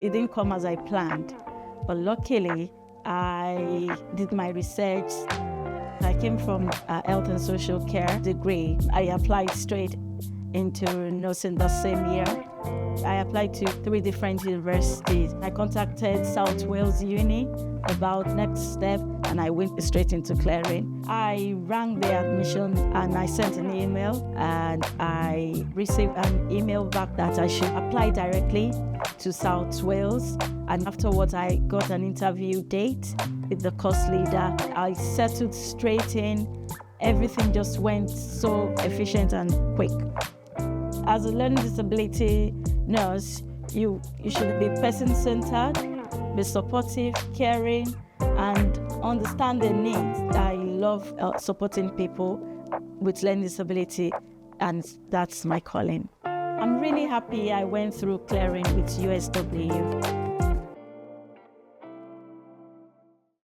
It didn't come as I planned, but luckily I did my research. I came from a health and social care degree. I applied straight into nursing the same year. I applied to 3 different universities. I contacted South Wales Uni about next step, and I went straight into clearing. I rang the admission and I sent an email, and I received an email back that I should apply directly to South Wales. And afterwards, I got an interview date with the course leader. I settled straight in. Everything just went so efficient and quick. As a learning disability nurse, you should be person-centered, be supportive, caring, and understand their needs. I love supporting people with learning disability, and that's my calling. I'm really happy I went through clearing with USW.